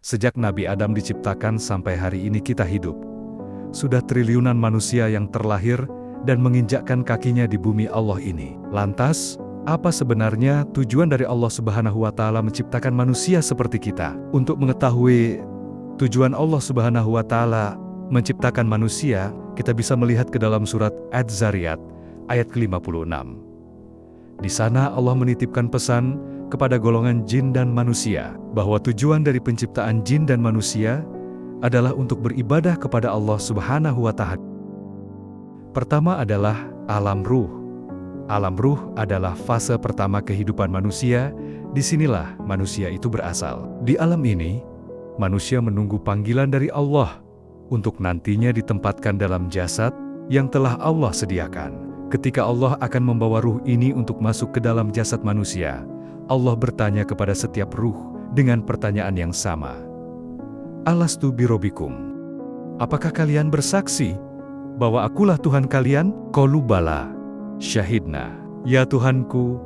Sejak Nabi Adam diciptakan sampai hari ini kita hidup, sudah triliunan manusia yang terlahir dan menginjakkan kakinya di bumi Allah ini. Lantas, apa sebenarnya tujuan dari Allah Subhanahu wa Ta'ala menciptakan manusia seperti kita? Untuk mengetahui tujuan Allah Subhanahu wa Ta'ala menciptakan manusia, kita bisa melihat ke dalam surat Az-Zariyat ayat ke-56. Di sana Allah menitipkan pesan kepada golongan jin dan manusia bahwa tujuan dari penciptaan jin dan manusia adalah untuk beribadah kepada Allah Subhanahu wa Ta'ala. Pertama adalah alam ruh. Alam ruh adalah fase pertama kehidupan manusia. Disinilah manusia itu berasal. Di alam ini, manusia menunggu panggilan dari Allah untuk nantinya ditempatkan dalam jasad yang telah Allah sediakan. Ketika Allah akan membawa ruh ini untuk masuk ke dalam jasad manusia, Allah bertanya kepada setiap ruh dengan pertanyaan yang sama. Alastu birobbikum? Apakah kalian bersaksi bahwa akulah Tuhan kalian? Qalu bala, syahidna. Ya Tuhanku,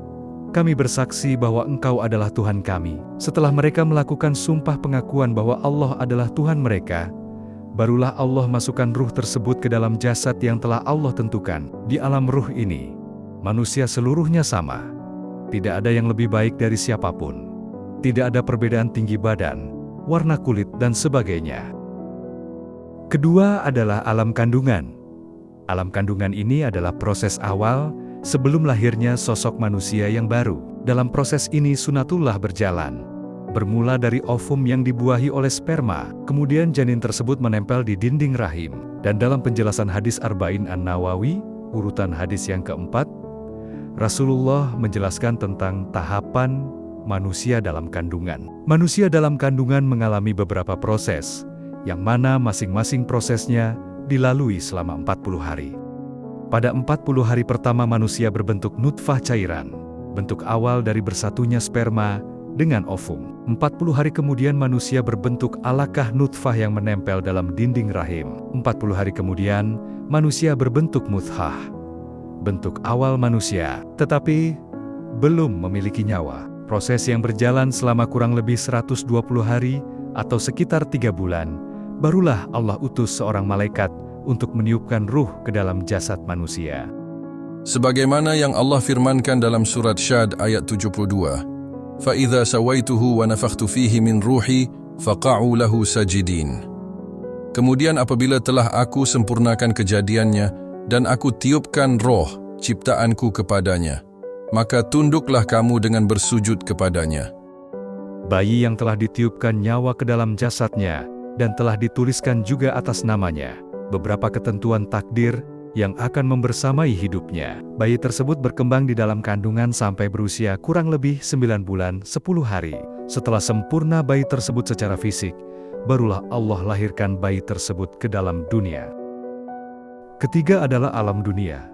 kami bersaksi bahwa Engkau adalah Tuhan kami. Setelah mereka melakukan sumpah pengakuan bahwa Allah adalah Tuhan mereka, barulah Allah masukkan ruh tersebut ke dalam jasad yang telah Allah tentukan. Di alam ruh ini, manusia seluruhnya sama. Tidak ada yang lebih baik dari siapapun. Tidak ada perbedaan tinggi badan, warna kulit, dan sebagainya. Kedua adalah alam kandungan. Alam kandungan ini adalah proses awal sebelum lahirnya sosok manusia yang baru. Dalam proses ini sunatullah berjalan. Bermula dari ovum yang dibuahi oleh sperma, kemudian janin tersebut menempel di dinding rahim. Dan dalam penjelasan hadis Arba'in An-Nawawi, urutan hadis yang keempat, Rasulullah menjelaskan tentang tahapan manusia dalam kandungan. Manusia dalam kandungan mengalami beberapa proses, yang mana masing-masing prosesnya dilalui selama 40 hari. Pada 40 hari pertama manusia berbentuk nutfah cairan, bentuk awal dari bersatunya sperma dengan ovum. 40 hari kemudian manusia berbentuk alaqah nutfah yang menempel dalam dinding rahim. 40 hari kemudian manusia berbentuk mudghah, bentuk awal manusia, tetapi belum memiliki nyawa. Proses yang berjalan selama kurang lebih 120 hari atau sekitar 3 bulan, barulah Allah utus seorang malaikat untuk meniupkan ruh ke dalam jasad manusia. Sebagaimana yang Allah firmankan dalam surat Syad ayat 72, فَإِذَا سَوَيْتُهُ وَنَفَخْتُ فِيهِ مِنْ رُوحِي فَقَعُوا لَهُ سَاجِدِينَ. Kemudian apabila telah aku sempurnakan kejadiannya dan aku tiupkan roh ciptaanku kepadanya, maka tunduklah kamu dengan bersujud kepadanya. Bayi yang telah ditiupkan nyawa ke dalam jasadnya dan telah dituliskan juga atas namanya beberapa ketentuan takdir yang akan membersamai hidupnya. Bayi tersebut berkembang di dalam kandungan sampai berusia kurang lebih 9 bulan 10 hari. Setelah sempurna bayi tersebut secara fisik, barulah Allah lahirkan bayi tersebut ke dalam dunia. Ketiga adalah alam dunia.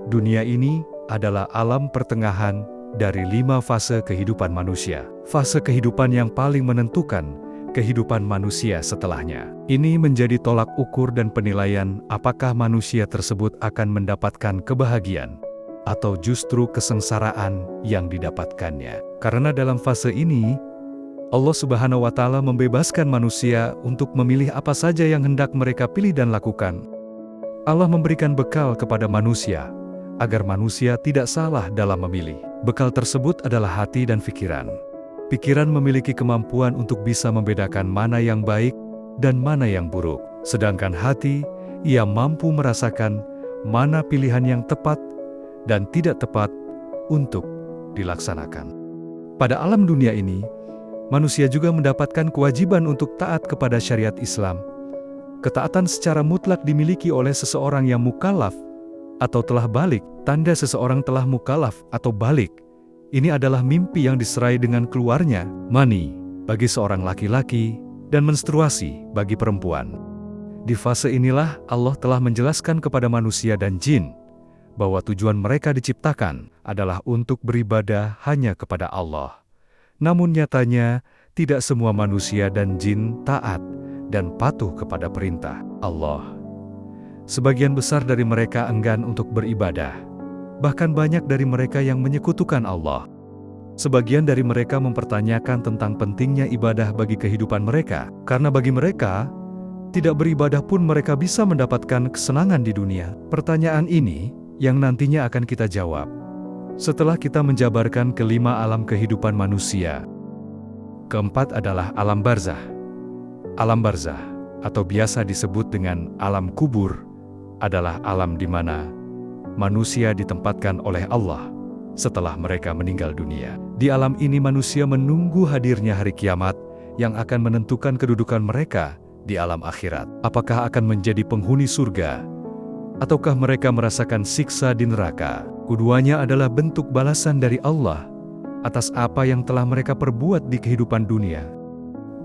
Dunia ini adalah alam pertengahan dari 5 fase kehidupan manusia. Fase kehidupan yang paling menentukan kehidupan manusia setelahnya. Ini menjadi tolak ukur dan penilaian apakah manusia tersebut akan mendapatkan kebahagiaan atau justru kesengsaraan yang didapatkannya. Karena dalam fase ini, Allah Subhanahu wa Ta'ala membebaskan manusia untuk memilih apa saja yang hendak mereka pilih dan lakukan. Allah memberikan bekal kepada manusia agar manusia tidak salah dalam memilih. Bekal tersebut adalah hati dan pikiran. Pikiran memiliki kemampuan untuk bisa membedakan mana yang baik dan mana yang buruk. Sedangkan hati, ia mampu merasakan mana pilihan yang tepat dan tidak tepat untuk dilaksanakan. Pada alam dunia ini, manusia juga mendapatkan kewajiban untuk taat kepada syariat Islam. Ketaatan secara mutlak dimiliki oleh seseorang yang mukallaf atau telah balik. Tanda seseorang telah mukallaf atau balik, ini adalah mimpi yang diserai dengan keluarnya mani bagi seorang laki-laki dan menstruasi bagi perempuan. Di fase inilah Allah telah menjelaskan kepada manusia dan jin bahwa tujuan mereka diciptakan adalah untuk beribadah hanya kepada Allah. Namun nyatanya, tidak semua manusia dan jin taat dan patuh kepada perintah Allah. Sebagian besar dari mereka enggan untuk beribadah. Bahkan banyak dari mereka yang menyekutukan Allah. Sebagian dari mereka mempertanyakan tentang pentingnya ibadah bagi kehidupan mereka, karena bagi mereka, tidak beribadah pun mereka bisa mendapatkan kesenangan di dunia. Pertanyaan ini yang nantinya akan kita jawab setelah kita menjabarkan kelima alam kehidupan manusia. Keempat adalah alam barzah. Alam barzah, atau biasa disebut dengan alam kubur, adalah alam di mana manusia ditempatkan oleh Allah setelah mereka meninggal dunia. Di alam ini manusia menunggu hadirnya hari kiamat yang akan menentukan kedudukan mereka di alam akhirat. Apakah akan menjadi penghuni surga, ataukah mereka merasakan siksa di neraka? Keduanya adalah bentuk balasan dari Allah atas apa yang telah mereka perbuat di kehidupan dunia.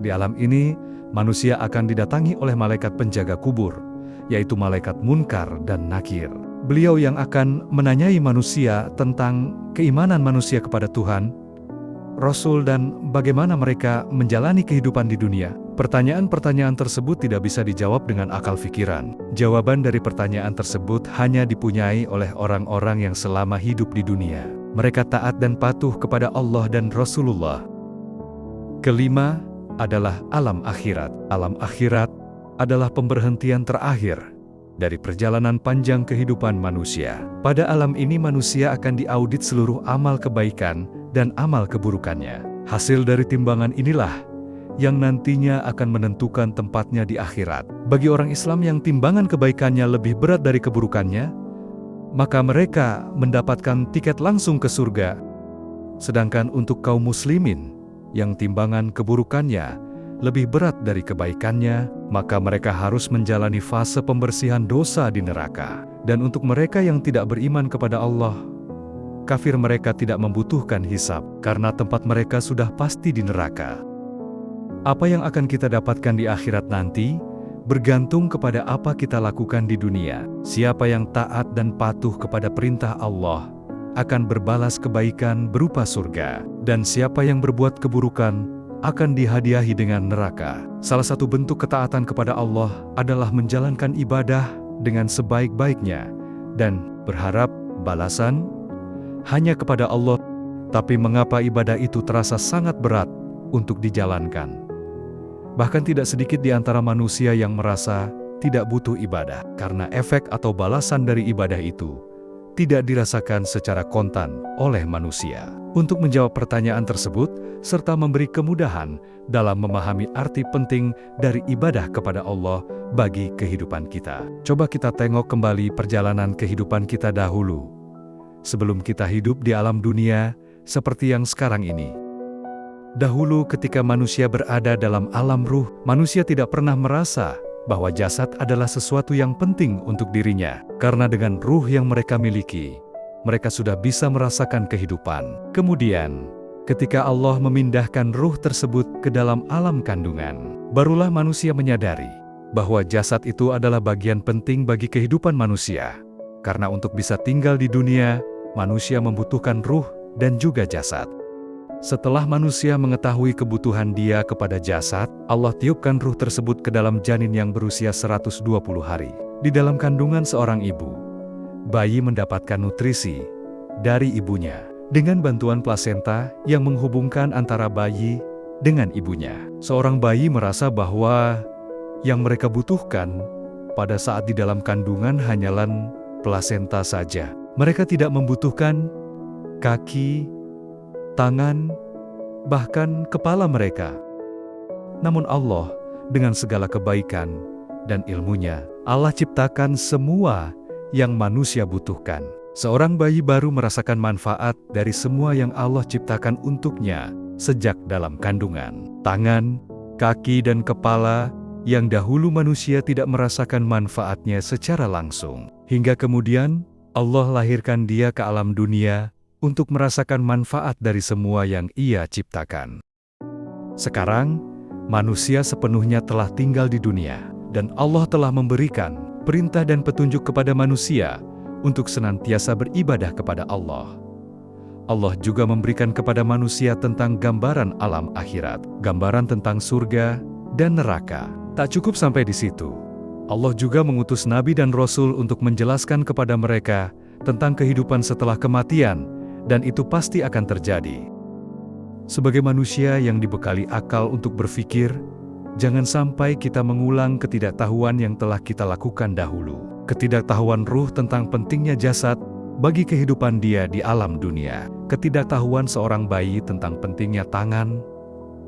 Di alam ini, manusia akan didatangi oleh malaikat penjaga kubur, yaitu malaikat Munkar dan Nakir. Beliau yang akan menanyai manusia tentang keimanan manusia kepada Tuhan, Rasul, dan bagaimana mereka menjalani kehidupan di dunia. Pertanyaan-pertanyaan tersebut tidak bisa dijawab dengan akal pikiran. Jawaban dari pertanyaan tersebut hanya dipunyai oleh orang-orang yang selama hidup di dunia. Mereka taat dan patuh kepada Allah dan Rasulullah. Kelima adalah alam akhirat. Alam akhirat adalah pemberhentian terakhir dari perjalanan panjang kehidupan manusia. Pada alam ini manusia akan diaudit seluruh amal kebaikan dan amal keburukannya. Hasil dari timbangan inilah yang nantinya akan menentukan tempatnya di akhirat. Bagi orang Islam yang timbangan kebaikannya lebih berat dari keburukannya, maka mereka mendapatkan tiket langsung ke surga. Sedangkan untuk kaum muslimin yang timbangan keburukannya lebih berat dari kebaikannya, maka mereka harus menjalani fase pembersihan dosa di neraka. Dan untuk mereka yang tidak beriman kepada Allah, kafir, mereka tidak membutuhkan hisab, karena tempat mereka sudah pasti di neraka. Apa yang akan kita dapatkan di akhirat nanti, bergantung kepada apa kita lakukan di dunia. Siapa yang taat dan patuh kepada perintah Allah, akan berbalas kebaikan berupa surga. Dan siapa yang berbuat keburukan, akan dihadiahi dengan neraka. Salah satu bentuk ketaatan kepada Allah adalah menjalankan ibadah dengan sebaik-baiknya dan berharap balasan hanya kepada Allah. Tapi mengapa ibadah itu terasa sangat berat untuk dijalankan? Bahkan tidak sedikit di antara manusia yang merasa tidak butuh ibadah karena efek atau balasan dari ibadah itu tidak dirasakan secara kontan oleh manusia. Untuk menjawab pertanyaan tersebut, serta memberi kemudahan dalam memahami arti penting dari ibadah kepada Allah bagi kehidupan kita. Coba kita tengok kembali perjalanan kehidupan kita dahulu, sebelum kita hidup di alam dunia seperti yang sekarang ini. Dahulu ketika manusia berada dalam alam ruh, manusia tidak pernah merasa bahwa jasad adalah sesuatu yang penting untuk dirinya. Karena dengan ruh yang mereka miliki, mereka sudah bisa merasakan kehidupan. Kemudian, ketika Allah memindahkan ruh tersebut ke dalam alam kandungan, barulah manusia menyadari bahwa jasad itu adalah bagian penting bagi kehidupan manusia. Karena untuk bisa tinggal di dunia, manusia membutuhkan ruh dan juga jasad. Setelah manusia mengetahui kebutuhan dia kepada jasad, Allah tiupkan ruh tersebut ke dalam janin yang berusia 120 hari. Di dalam kandungan seorang ibu, bayi mendapatkan nutrisi dari ibunya dengan bantuan plasenta yang menghubungkan antara bayi dengan ibunya. Seorang bayi merasa bahwa yang mereka butuhkan pada saat di dalam kandungan hanyalah plasenta saja. Mereka tidak membutuhkan kaki, tangan, bahkan kepala mereka. Namun Allah, dengan segala kebaikan dan ilmunya, Allah ciptakan semua yang manusia butuhkan. Seorang bayi baru merasakan manfaat dari semua yang Allah ciptakan untuknya sejak dalam kandungan. Tangan, kaki, dan kepala yang dahulu manusia tidak merasakan manfaatnya secara langsung. Hingga kemudian, Allah lahirkan dia ke alam dunia untuk merasakan manfaat dari semua yang Ia ciptakan. Sekarang, manusia sepenuhnya telah tinggal di dunia, dan Allah telah memberikan perintah dan petunjuk kepada manusia untuk senantiasa beribadah kepada Allah. Allah juga memberikan kepada manusia tentang gambaran alam akhirat, gambaran tentang surga dan neraka. Tak cukup sampai di situ, Allah juga mengutus nabi dan rasul untuk menjelaskan kepada mereka tentang kehidupan setelah kematian, dan itu pasti akan terjadi. Sebagai manusia yang dibekali akal untuk berpikir, jangan sampai kita mengulang ketidaktahuan yang telah kita lakukan dahulu. Ketidaktahuan ruh tentang pentingnya jasad bagi kehidupan dia di alam dunia. Ketidaktahuan seorang bayi tentang pentingnya tangan,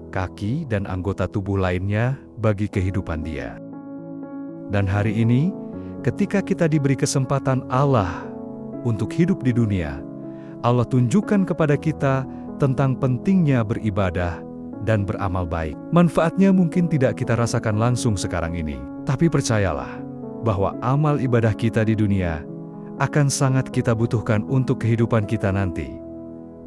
kaki, dan anggota tubuh lainnya bagi kehidupan dia. Dan hari ini, ketika kita diberi kesempatan Allah untuk hidup di dunia, Allah tunjukkan kepada kita tentang pentingnya beribadah dan beramal baik. Manfaatnya mungkin tidak kita rasakan langsung sekarang ini, tapi percayalah bahwa amal ibadah kita di dunia akan sangat kita butuhkan untuk kehidupan kita nanti,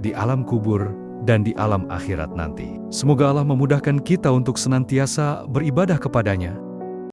di alam kubur dan di alam akhirat nanti. Semoga Allah memudahkan kita untuk senantiasa beribadah kepadanya.